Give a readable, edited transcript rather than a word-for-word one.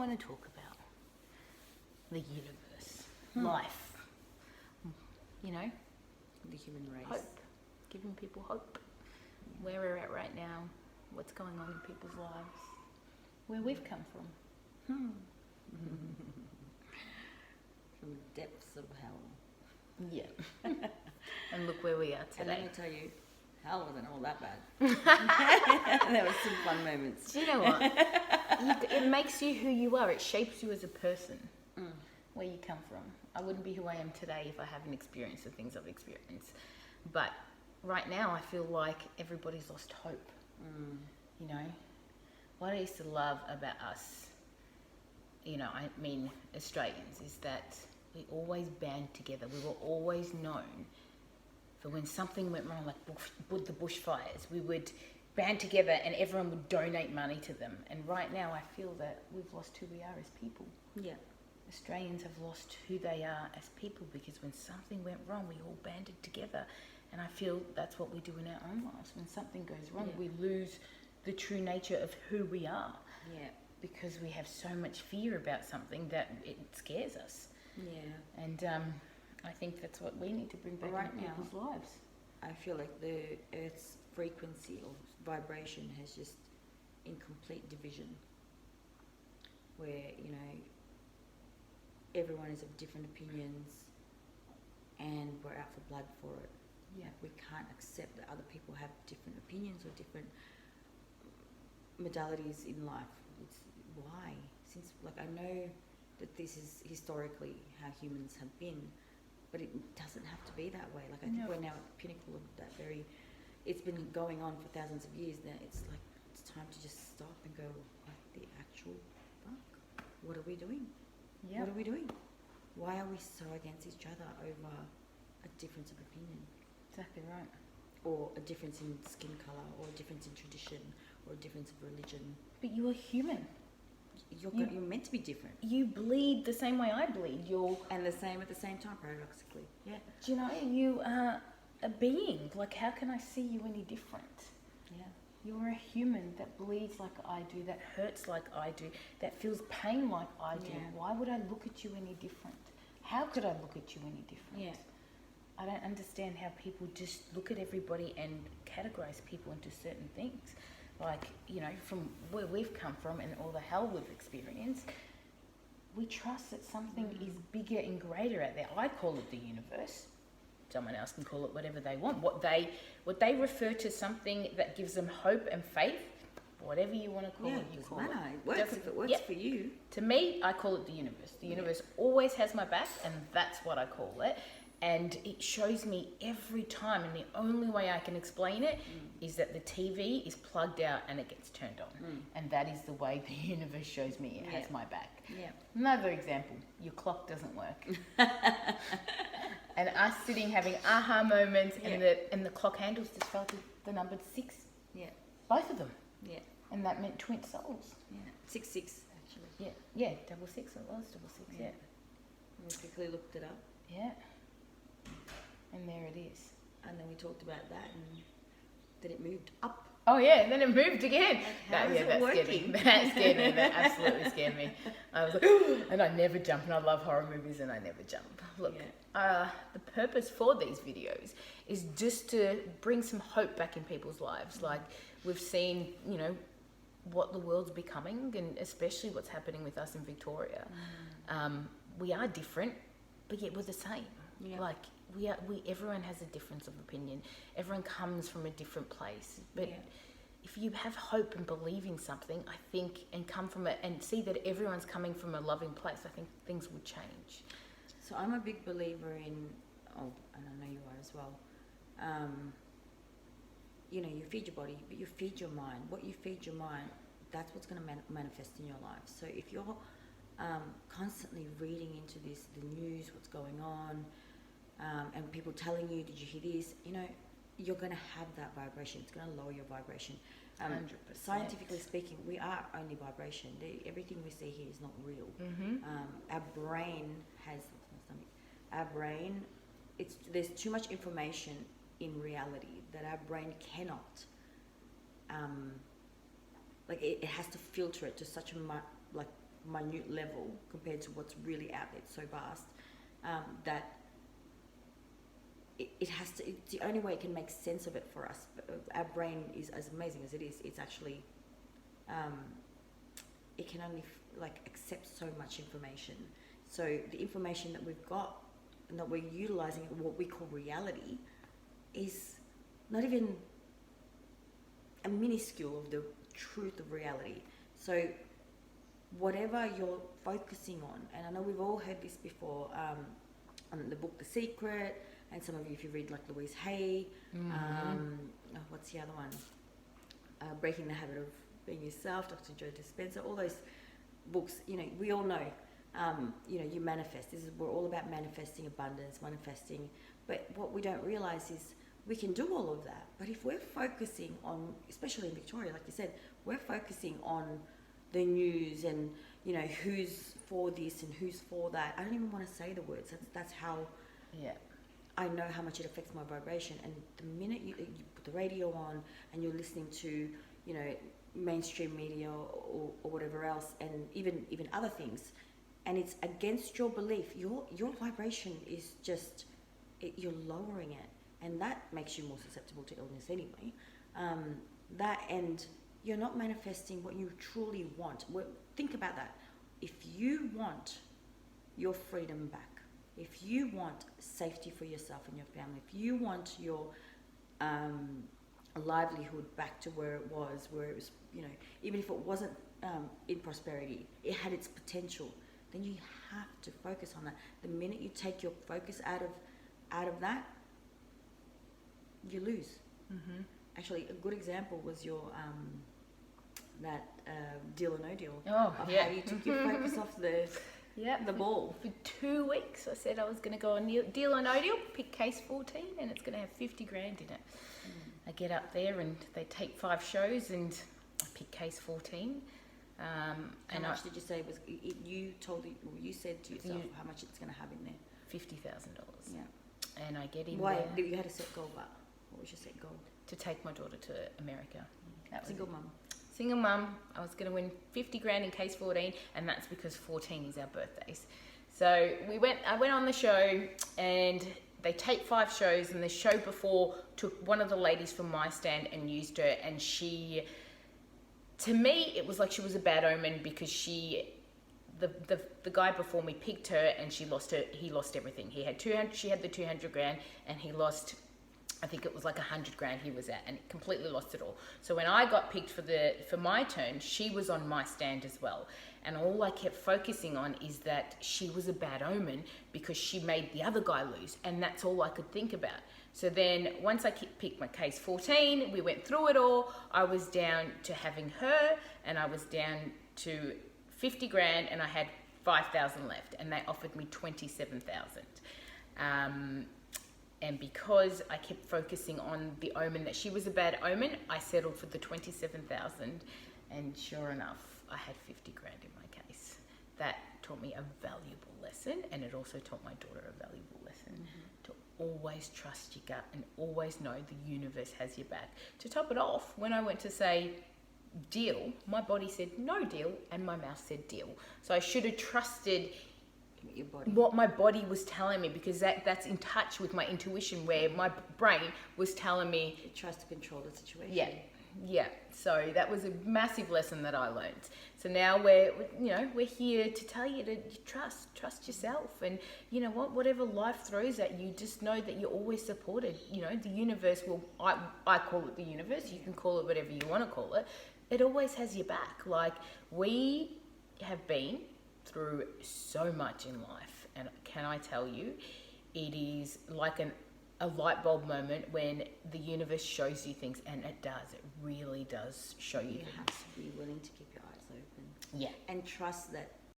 want to talk about the universe, life, you know, The human race. hope, giving people hope, where we're at right now, what's going on in people's lives, where we've come from. From the depths of hell. Yeah. And look where we are And let today. me tell you, hell wasn't all that bad. There were some fun moments. Do you know what? It makes you who you are. It shapes you as a person, where you come from. I wouldn't be who I am today if I haven't experienced the things I've experienced. But right now, I feel like everybody's lost hope. You know, what I used to love about us, you know, I mean Australians, is that we always band together. We were always known for when something went wrong, like the bushfires, we would band together and everyone would donate money to them. And right now, I feel that we've lost who we are as people. Yeah. Australians have lost who they are as people because when something went wrong, we all banded together. And I feel that's what we do in our own lives. When something goes wrong, we lose the true nature of who we are. Yeah. Because we have so much fear about something that it scares us. Yeah. And I think that's what we need to bring back Right into now, people's lives. I feel like the Earth's frequency or vibration has just in complete division. Where, you know, everyone is of different opinions and we're out for blood for it. Yeah. We can't accept that other people have different opinions or different modalities in life. It's why? Since, like, I know that this is historically how humans have been, but it doesn't have to be that way. Like, I think we're now at the pinnacle of that very, it's been going on for thousands of years now. It's like, it's time to just stop and go, what the actual fuck? What are we doing? Yeah. What are we doing? Why are we so against each other over a difference of opinion? Exactly right. Or a difference in skin colour, or a difference in tradition, or a difference of religion. But you are human. You're meant to be different. You bleed the same way I bleed. And the same at the same time, paradoxically. Yeah. Do you know, you are a being. Like, how can I see you any different? Yeah. You're a human that bleeds like I do, that hurts like I do, that feels pain like I do. Yeah. Why would I look at you any different? How could I look at you any different? Yeah. I don't understand how people just look at everybody and categorize people into certain things. Like, you know, from where we've come from and all the hell we've experienced, we trust that something is bigger and greater out there. I call it the universe. Someone else can call it whatever they want. What they refer to something that gives them hope and faith, whatever you want to call it, you call it. It works if it works for you. To me, I call it the universe. The universe always has my back, and that's what I call it. And it shows me every time, and the only way I can explain it is that the TV is plugged out and it gets turned on. And that is the way the universe shows me it has my back. Yeah. Another example, your clock doesn't work. And us sitting having aha moments, and the clock handles just fell to the number 6. Yeah. Both of them. Yeah. And that meant twin souls. Yeah. 6 actually. Yeah, double six, it was double six, yeah. We quickly looked it up, Yeah. And there it is. and then we talked about that, and then it moved up. Oh yeah, and then it moved again. How is it that scared me. working? That scared me. That absolutely scared me. I was like, and I never jump, and I love horror movies, and I never jump. Look, the purpose for these videos is just to bring some hope back in people's lives. Like, we've seen, you know, what the world's becoming, and especially what's happening with us in Victoria. We are different, but yet we're the same. Yeah. Like, everyone has a difference of opinion. Everyone comes from a different place. But if you have hope and believe in something, I think, and come from it and see that everyone's coming from a loving place, I think things would change. So I'm a big believer in, and I know you are as well, you know, you feed your body, but you feed your mind. What you feed your mind, that's what's going to manifest in your life. So if you're constantly reading into the news, what's going on, and people telling you, did you hear this? You know, you're going to have that vibration. It's going to lower your vibration. 100%. Scientifically speaking, we are only vibration. Everything we see here is not real. Our brain has, there's too much information in reality that our brain cannot, it has to filter it to such a minute level compared to what's really out there. It's so vast that it has to. It's the only way it can make sense of it for us. Our brain is as amazing as it is. It's actually it can only accept so much information. So the information that we've got and that we're utilizing, what we call reality, is not even a minuscule of the truth of reality. So whatever you're focusing on, and I know we've all heard this before, on the book The Secret, and some of you, if you read like Louise Hay, what's the other one? Breaking the Habit of Being Yourself, Dr. Joe Dispenza, all those books, we all know, you manifest. We're all about manifesting abundance, manifesting, but what we don't realize is we can do all of that. But if we're focusing on, especially in Victoria, like you said, we're focusing on the news and, who's for this and who's for that. I don't even want to say the words. That's how I know how much it affects my vibration. And the minute you put the radio on and you're listening to, mainstream media or whatever else, and even other things, and it's against your belief, your vibration is just, you're lowering it. And that makes you more susceptible to illness anyway. And you're not manifesting what you truly want. Think about that. If you want your freedom back, if you want safety for yourself and your family, if you want your livelihood back to where it was, even if it wasn't in prosperity, it had its potential, then you have to focus on that. The minute you take your focus out of that, you lose. Mm-hmm. Actually, a good example was your that Deal or No Deal. Oh, yeah. How you took your focus off the ball. For 2 weeks, I said I was going to go on Deal or No Deal, pick case 14, and it's going to have 50 grand in it. I get up there and they take 5 shows, and I pick case 14. How much did you say was? You said to yourself how much it's going to have in there. $50,000. Yeah. And I get in Why? there. You had a set goal, but what was your set goal? To take my daughter to America. That was Single mum. Single mum. I was going to win 50 grand in case 14, and that's because 14 is our birthdays. So I went on the show, and they take 5 shows, and the show before took one of the ladies from my stand and used her, and she, to me, it was like she was a bad omen, because the guy before me picked her, and he lost everything. She had the 200 grand, and he lost, I think it was like 100 grand he was at, and completely lost it all. So when I got picked for my turn, she was on my stand as well. And all I kept focusing on is that she was a bad omen because she made the other guy lose. And that's all I could think about. So then once I picked my case 14, we went through it all. I was down to having her, and I was down to 50 grand, and I had 5,000 left, and they offered me 27,000. And because I kept focusing on the omen that she was a bad omen, I settled for the 27,000, and sure enough, I had 50 grand in my case. That taught me a valuable lesson, and it also taught my daughter a valuable lesson. To always trust your gut and always know the universe has your back. To top it off, when I went to say deal, my body said no deal, and my mouth said deal. So I should have trusted Your body. what my body was telling me, because that's in touch with my intuition, where my brain was telling me It tries to control the situation. yeah. So that was a massive lesson that I learned. So now we're here to tell you to trust yourself, and you know whatever life throws at you, just know that you're always supported. The universe will, I call it the universe, you can call it whatever you want to call it. It always has your back. Like, we have been through so much in life, and can I tell you, it is like a light bulb moment when the universe shows you things, and it really does show you You things. have to be willing to keep your eyes open. Yeah. And trust that